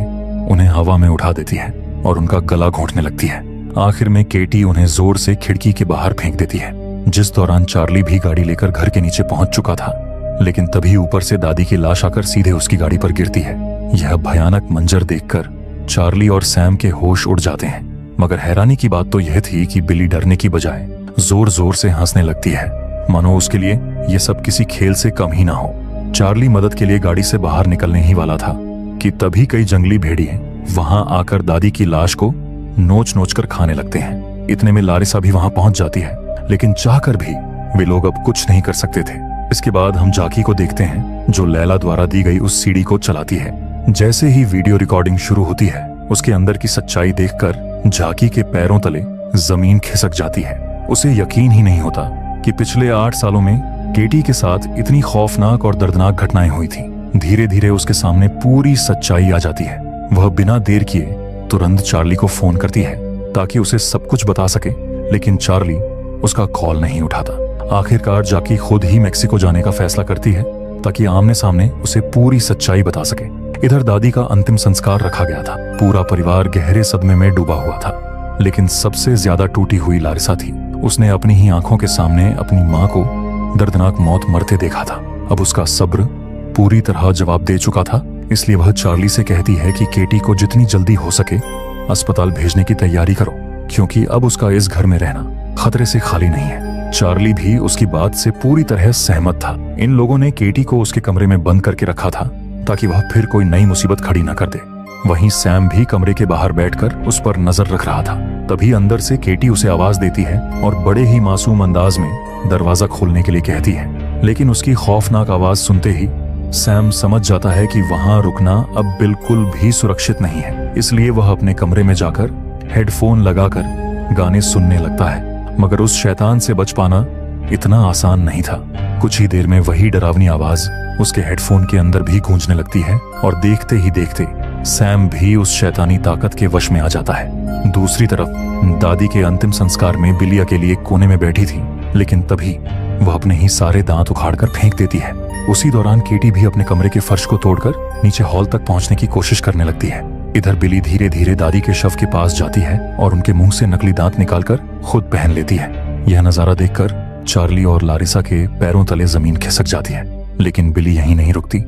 उन्हें हवा में उठा देती है और उनका गला घोंटने लगती है। आखिर में केटी उन्हें जोर से खिड़की के बाहर फेंक देती है, जिस दौरान चार्ली भी गाड़ी लेकर घर के नीचे पहुंच चुका था, लेकिन तभी ऊपर से दादी की लाश आकर सीधे उसकी गाड़ी पर गिरती है। यह भयानक मंजर देखकर चार्ली और सैम के होश उड़ जाते हैं, मगर हैरानी की बात तो यह थी कि बिली डरने की बजाय जोर जोर से हंसने लगती है, मानो उसके लिए यह सब किसी खेल से कम ही ना हो। चार्ली मदद के लिए गाड़ी से बाहर निकलने ही वाला था कि तभी कई जंगली भेड़िए वहां आकर दादी की लाश को नोच नोच कर खाने लगते हैं। इतने में लारिसा भी वहां पहुंच जाती है, लेकिन चाहकर भी वे लोग अब कुछ नहीं कर सकते थे। इसके बाद हम जाकी को देखते हैं जो लैला द्वारा दी गई उस सीडी को चलाती है। जैसे ही वीडियो रिकॉर्डिंग शुरू होती है उसके अंदर की सच्चाई देखकर जाकी के पैरों तले जमीन खिसक जाती है। उसे यकीन ही नहीं होता कि पिछले 8 सालों में केटी के साथ इतनी खौफनाक और दर्दनाक घटनाएं हुई थी। धीरे धीरे उसके सामने पूरी सच्चाई आ जाती है। वह बिना देर किए तुरंत चार्ली को फोन करती है ताकि उसे सब कुछ बता सके, लेकिन चार्ली उसका कॉल नहीं उठाता। आखिरकार जाकी खुद ही मेक्सिको जाने का फैसला करती है ताकि आमने सामने उसे पूरी सच्चाई बता सके। इधर दादी का अंतिम संस्कार रखा गया था। पूरा परिवार गहरे सदमे में डूबा हुआ था, लेकिन सबसे ज्यादा टूटी हुई लारिसा थी। उसने अपनी ही आंखों के सामने अपनी माँ को दर्दनाक मौत मरते देखा था। अब उसका सब्र पूरी तरह जवाब दे चुका था, इसलिए वह चार्ली से कहती है कि केटी को जितनी जल्दी हो सके अस्पताल भेजने की तैयारी करो, क्योंकि अब उसका इस घर में रहना खतरे से खाली नहीं है। चार्ली भी उसकी बात से पूरी तरह सहमत था। इन लोगों ने केटी को उसके कमरे में बंद करके रखा था ताकि वह फिर कोई नई मुसीबत खड़ी न कर दे। वहीं सैम भी कमरे के बाहर बैठकर उस पर नजर रख रहा था। तभी अंदर से केटी उसे आवाज देती है और बड़े ही मासूम अंदाज में दरवाजा खोलने के लिए कहती है, लेकिन उसकी खौफनाक आवाज सुनते ही सैम समझ जाता है कि वहां रुकना अब बिल्कुल भी सुरक्षित नहीं है। इसलिए वह अपने कमरे में जाकर हेडफोन लगाकर गाने सुनने लगता है, मगर उस शैतान से बच पाना इतना आसान नहीं था। कुछ ही देर में वही डरावनी आवाज उसके हेडफोन के अंदर भी गूंजने लगती है और देखते ही देखते सैम भी उस शैतानी ताकत के वश में आ जाता है। दूसरी तरफ दादी के अंतिम संस्कार में बिली अकेली एक कोने में बैठी थी, लेकिन तभी वह अपने ही सारे दांत उखाड़कर फेंक देती है। उसी दौरान केटी भी अपने कमरे के फर्श को तोड़कर नीचे हॉल तक पहुंचने की कोशिश करने लगती है। इधर बिली धीरे धीरे दादी के शव के पास जाती है और उनके मुंह से नकली दांत निकालकर खुद पहन लेती है। यह नजारा देखकर चार्ली और लारिसा के पैरों तले जमीन खिसक जाती है, लेकिन बिली यहीं नहीं रुकती।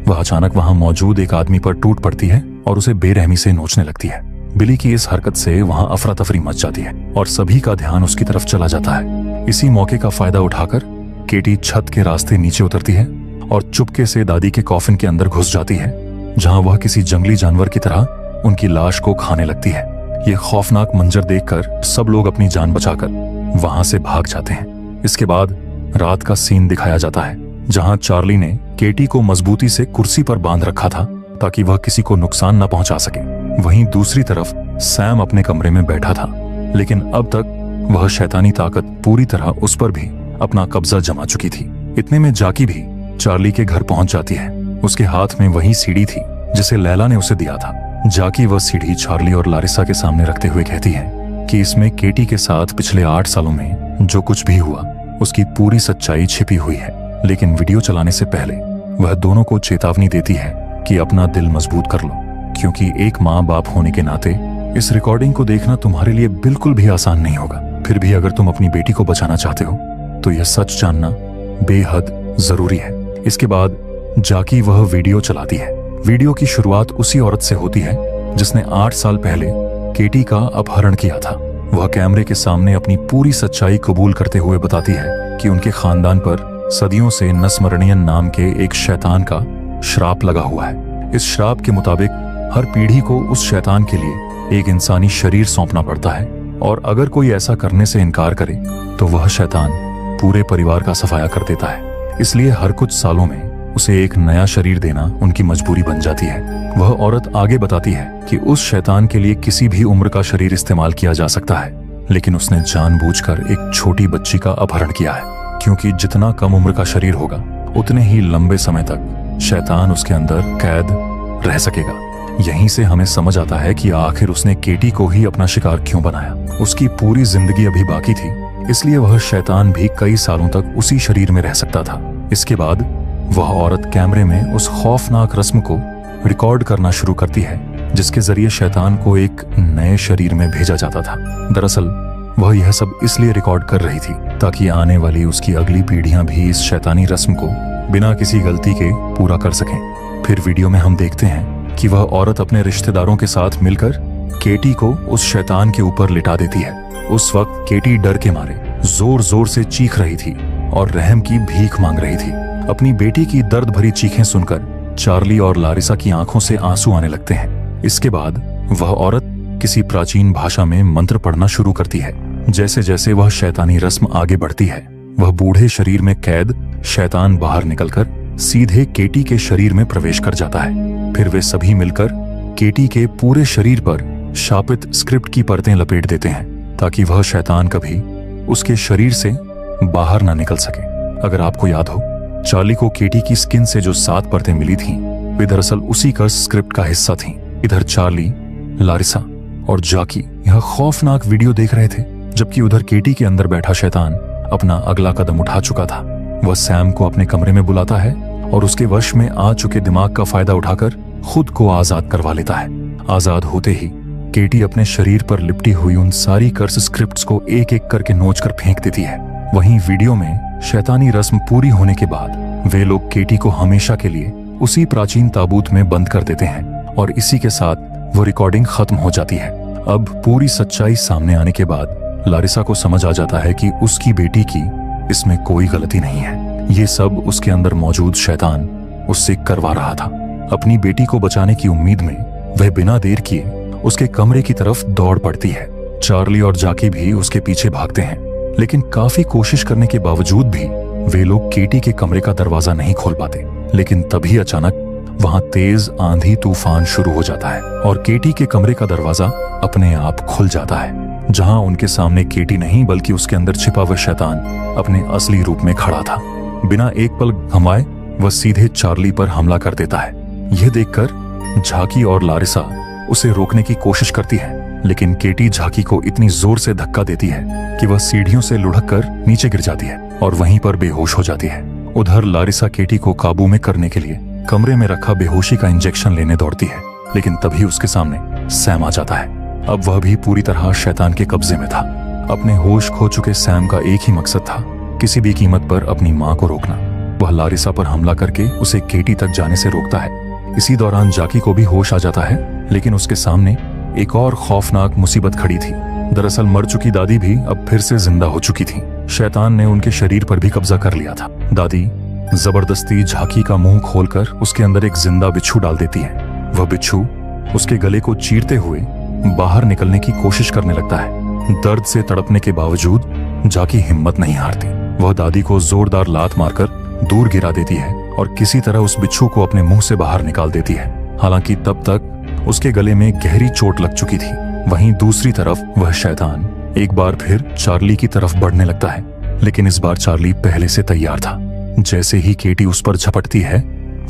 वह अचानक वहां मौजूद एक आदमी पर टूट पड़ती है और उसे बेरहमी से नोचने लगती है। बिली की इस हरकत से वहां अफरा तफरी मच जाती है और सभी का ध्यान उसकी तरफ चला जाता है। इसी मौके का फायदा उठाकर केटी छत के रास्ते नीचे उतरती है और चुपके से दादी के कॉफिन के अंदर घुस जाती है, जहां वह किसी जंगली जानवर की तरह उनकी लाश को खाने लगती है। ये खौफनाक मंजर देखकर सब लोग अपनी जान बचाकर वहां से भाग जाते हैं। इसके बाद रात का सीन दिखाया जाता है, जहां चार्ली ने केटी को मजबूती से कुर्सी पर बांध रखा था ताकि वह किसी को नुकसान न पहुंचा सके। वहीं दूसरी तरफ सैम अपने कमरे में बैठा था, लेकिन अब तक वह शैतानी ताकत पूरी तरह उस पर भी अपना कब्जा जमा चुकी थी। इतने में जाकी भी चार्ली के घर पहुंच जाती है। उसके हाथ में वही सीढ़ी थी जिसे लैला ने उसे दिया था। जाकी वह सीढ़ी चार्ली और लारिसा के सामने रखते हुए कहती है कि इसमें केटी के साथ पिछले 8 सालों में जो कुछ भी हुआ उसकी पूरी सच्चाई छिपी हुई है। लेकिन वीडियो चलाने से पहले वह दोनों को चेतावनी देती है कि अपना दिल मजबूत कर लो, क्योंकि एक माँ बाप होने के नाते इस रिकॉर्डिंग को देखना तुम्हारे लिए बिल्कुल भी आसान नहीं होगा। फिर भी अगर तुम अपनी बेटी को बचाना चाहते हो तो यह सच जानना बेहद जरूरी है। इसके बाद जाकी वह वीडियो चलाती है। वीडियो की शुरुआत उसी औरत से होती है जिसने 8 साल पहले केटी का अपहरण किया था। वह कैमरे के सामने अपनी पूरी सच्चाई कबूल करते हुए बताती है कि उनके खानदान पर सदियों से नस्मरणीयन नाम के एक शैतान का श्राप लगा हुआ है। इस श्राप के मुताबिक हर पीढ़ी को उस शैतान के लिए एक इंसानी शरीर सौंपना पड़ता है, और अगर कोई ऐसा करने से इनकार करे तो वह शैतान पूरे परिवार का सफाया कर देता है। इसलिए हर कुछ सालों में उसे एक नया शरीर देना उनकी मजबूरी बन जाती है। वह औरत आगे बताती है कि उस शैतान के लिए किसी भी उम्र का शरीर इस्तेमाल किया जा सकता है, लेकिन उसने जानबूझकर एक छोटी बच्ची का अपहरण किया है, क्योंकि जितना कम उम्र का शरीर होगा उतने ही लंबे समय तक शैतान उसके अंदर कैद रह सकेगा। यहीं से हमें समझ आता है कि आखिर उसने केटी को ही अपना शिकार क्यों बनाया। उसकी पूरी जिंदगी अभी बाकी थी, इसलिए वह शैतान भी कई सालों तक उसी शरीर में रह सकता था। इसके बाद वह औरत कैमरे में उस खौफनाक रस्म को रिकॉर्ड करना शुरू करती है, जिसके जरिए शैतान को एक नए शरीर में भेजा जाता था। दरअसल वह यह सब इसलिए रिकॉर्ड कर रही थी ताकि आने वाली उसकी अगली पीढ़ियां भी इस शैतानी रस्म को बिना किसी गलती के पूरा कर सकें। फिर वीडियो में हम देखते हैं कि वह औरत अपने रिश्तेदारों के साथ मिलकर केटी को उस शैतान के ऊपर लिटा देती है। उस वक्त केटी डर के मारे जोर जोर से चीख रही थी और रहम की भीख मांग रही थी। अपनी बेटी की दर्द भरी चीखें सुनकर चार्ली और लारिसा की आंखों से आंसू आने लगते हैं। इसके बाद वह औरत किसी प्राचीन भाषा में मंत्र पढ़ना शुरू करती है। जैसे जैसे वह शैतानी रस्म आगे बढ़ती है, वह बूढ़े शरीर में कैद शैतान बाहर निकलकर सीधे केटी के शरीर में प्रवेश कर जाता है। फिर वे सभी मिलकर केटी के पूरे शरीर पर शापित स्क्रिप्ट की परतें लपेट देते हैं ताकि वह शैतान कभी उसके शरीर से बाहर ना निकल सके। अगर आपको याद हो, चार्ली को केटी की स्किन से जो 7 परतें मिली थीं, वे दरअसल उसी का स्क्रिप्ट का हिस्सा थीं। इधर चार्ली, लारिसा और जाकी यह खौफनाक वीडियो देख रहे थे, जबकि उधर केटी के अंदर बैठा शैतान अपना अगला कदम उठा चुका था। वह सैम को अपने कमरे में बुलाता है और उसके वश में आ चुके दिमाग का फायदा उठाकर खुद को आजाद करवा लेता है। आजाद होते ही केटी अपने शरीर पर लिपटी हुई उन सारी कर्स स्क्रिप्ट्स को एक एक करके नोचकर फेंक देती है। वहीं वीडियो में शैतानी रस्म पूरी होने के बाद वे लोग केटी को हमेशा के लिए उसी प्राचीन ताबूत में बंद कर देते हैं और इसी के साथ वो रिकॉर्डिंग खत्म हो जाती है। अब पूरी सच्चाई सामने आने के बाद लारिसा को समझ आ जाता है कि उसकी बेटी की इसमें कोई गलती नहीं है। ये सब उसके अंदर मौजूद शैतान उससे करवा रहा था। अपनी बेटी को बचाने की उम्मीद में वह बिना देर किए उसके कमरे की तरफ दौड़ पड़ती है। चार्ली और जाकी भी उसके पीछे भागते हैं, लेकिन काफी कोशिश करने के बावजूद भी वे लोग केटी के कमरे का दरवाजा नहीं खोल पाते। लेकिन तभी अचानक वहां तेज आंधी तूफान शुरू हो जाता है और केटी के कमरे का दरवाजा अपने आप खुल जाता है, जहां उनके सामने केटी नहीं बल्कि उसके अंदर छिपा हुआ शैतान अपने असली रूप में खड़ा था। बिना एक पल घमाए वह सीधे चार्ली पर हमला कर देता है। यह देखकर झाकी और लारिसा उसे रोकने की कोशिश करती है, लेकिन केटी झाकी को इतनी जोर से धक्का देती है कि वह सीढ़ियों से लुढ़क कर नीचे गिर जाती है और वहीं पर बेहोश हो जाती है। उधर लारिसा केटी को काबू में करने के लिए कमरे में रखा बेहोशी का इंजेक्शन लेने दौड़ती है, लेकिन तभी उसके सामने सैम आ जाता है। अब वह भी पूरी तरह शैतान के कब्जे में था। अपने होश खो चुके सैम का एक ही मकसद था, किसी भी कीमत पर अपनी मां को रोकना। वह लारिसा पर हमला करके उसे केटी तक जाने से रोकता है। इसी दौरान जाकी को भी होश आ जाता है, लेकिन उसके सामने एक और खौफनाक मुसीबत खड़ी थी। दरअसल मर चुकी दादी भी अब फिर से जिंदा हो चुकी थी। शैतान ने उनके शरीर पर भी कब्जा कर लिया था। दादी जबरदस्ती झाकी का मुंह खोलकर उसके अंदर एक जिंदा बिच्छू डाल देती है। वह बिच्छू उसके गले को चीरते हुए बाहर निकलने की कोशिश करने लगता है। दर्द से तड़पने के बावजूद जाकी हिम्मत नहीं हारती। वह दादी को जोरदार लात मारकर दूर गिरा देती है और किसी तरह उस बिच्छू को अपने मुंह से बाहर निकाल देती है। हालांकि तब तक उसके गले में गहरी चोट लग चुकी थी। वहीं दूसरी तरफ वह शैतान एक बार फिर चार्ली की तरफ बढ़ने लगता है, लेकिन इस बार चार्ली पहले से तैयार था। जैसे ही केटी उस पर झपटती है,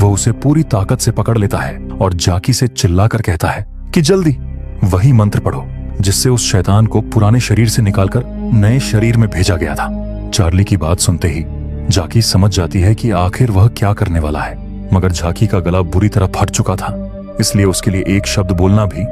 वह उसे पूरी ताकत से पकड़ लेता है और जाकी से चिल्लाकर कहता है कि जल्दी वही मंत्र पढ़ो जिससे उस शैतान को पुराने शरीर से निकालकर नए शरीर में भेजा गया था। चार्ली की बात सुनते ही जाकी समझ जाती है कि आखिर वह क्या करने वाला है, मगर जाकी का गला बुरी तरह फट चुका था, इसलिए उसके लिए एक शब्द बोलना भी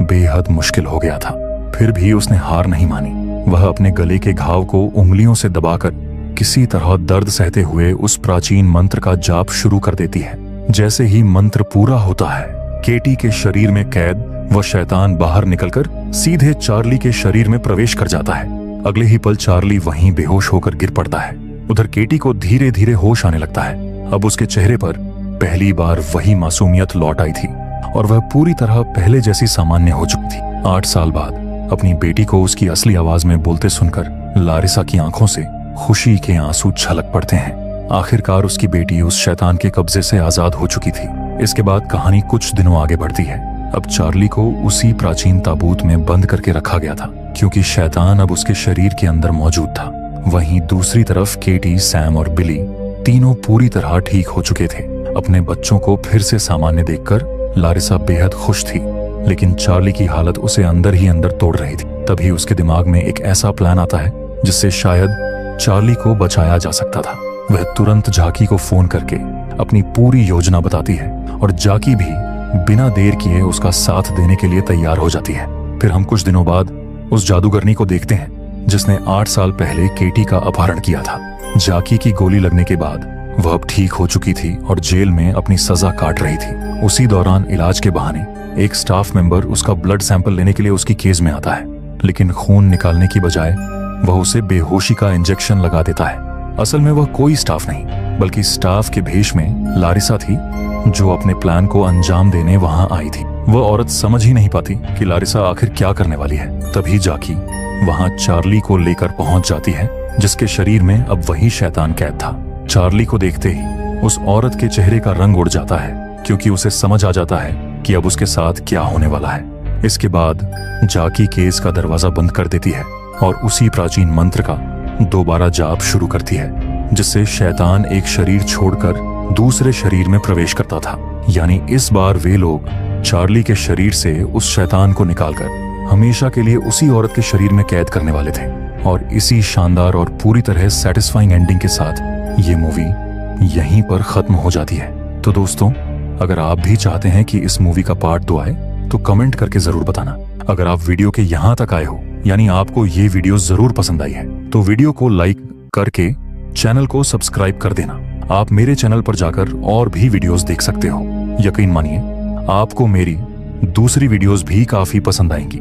बेहद मुश्किल हो गया था। फिर भी उसने हार नहीं मानी। वह अपने गले के घाव को उंगलियों से दबाकर किसी तरह दर्द सहते हुए उस प्राचीन मंत्र का जाप शुरू कर देती है। जैसे ही मंत्र पूरा होता है, केटी के शरीर में कैद वह शैतान बाहर निकलकर सीधे चार्ली के शरीर में प्रवेश कर जाता है। अगले ही पल चार्ली वहीं बेहोश होकर गिर पड़ता है। उधर केटी को धीरे धीरे होश आने लगता है। अब उसके चेहरे पर पहली बार वही मासूमियत लौट आई थी और वह पूरी तरह पहले जैसी सामान्य हो चुकी थी। 8 साल बाद अपनी बेटी को उसकी असली आवाज में बोलते सुनकर लारिसा की आंखों से खुशी के आंसू छलक पड़ते हैं। आखिरकार उसकी बेटी उस शैतान के कब्जे से आजाद हो चुकी थी। इसके बाद कहानी कुछ दिनों आगे बढ़ती है। अब चार्ली को उसी प्राचीन ताबूत में बंद करके रखा गया था, क्योंकि शैतान अब उसके शरीर के अंदर मौजूद था। वहीं दूसरी तरफ केटी, सैम और बिली तीनों पूरी तरह ठीक हो चुके थे। अपने बच्चों को फिर से सामान्य देखकर लारिसा बेहद खुश थी, लेकिन चार्ली की हालत उसे अंदर ही अंदर तोड़ रही थी। तभी उसके दिमाग में एक ऐसा प्लान आता है जिससे शायद चार्ली को बचाया जा सकता था। वह तुरंत जाकी को फोन करके अपनी पूरी योजना बताती है और जाकी भी बिना देर किए उसका साथ देने के लिए तैयार हो जाती है। फिर हम कुछ दिनों बाद उस जादूगरनी को देखते हैं जिसने 8 साल पहले केटी का अपहरण किया था। जाकी की गोली लगने के बाद वह अब ठीक हो चुकी थी और जेल में अपनी सजा काट रही थी। उसी दौरान इलाज के बहाने एक स्टाफ मेंबर उसका ब्लड सैंपल लेने के लिए उसकी केज में आता है, लेकिन खून निकालने की बजाय वह उसे बेहोशी का इंजेक्शन लगा देता है। असल में वह कोई स्टाफ नहीं बल्कि स्टाफ के भेष में लारिसा थी, जो अपने प्लान को अंजाम देने वहां आई थी। वह औरत समझ ही नहीं पाती कि लारिसा आखिर क्या करने वाली है। तभी जाकी वहां चार्ली को लेकर पहुंच जाती है, जिसके शरीर में अब वही शैतान कैद था। चार्ली को देखते ही उस औरत के चेहरे का रंग उड़ जाता है, क्योंकि उसे समझ आ जाता है कि अब उसके साथ क्या होने वाला है। इसके बाद जाकी केस का दरवाजा बंद कर देती है और उसी प्राचीन मंत्र का दोबारा जाप शुरू करती है, जिससे शैतान एक शरीर छोड़कर दूसरे शरीर में प्रवेश करता था। यानी इस बार वे लोग चार्ली के शरीर से उस शैतान को निकालकर हमेशा के लिए उसी औरत के शरीर में कैद करने वाले थे। और इसी शानदार और पूरी तरह सेटिस्फाइंग एंडिंग के साथ ये मूवी यहीं पर खत्म हो जाती है। तो दोस्तों, अगर आप भी चाहते हैं कि इस मूवी का पार्ट 2 आए तो कमेंट करके जरूर बताना। अगर आप वीडियो के यहाँ तक आए हो, यानी आपको ये वीडियो जरूर पसंद आई है, तो वीडियो को लाइक करके चैनल को सब्सक्राइब कर देना। आप मेरे चैनल पर जाकर और भी वीडियोस देख सकते हो। यकीन मानिए, आपको मेरी दूसरी वीडियोस भी काफी पसंद आएंगी।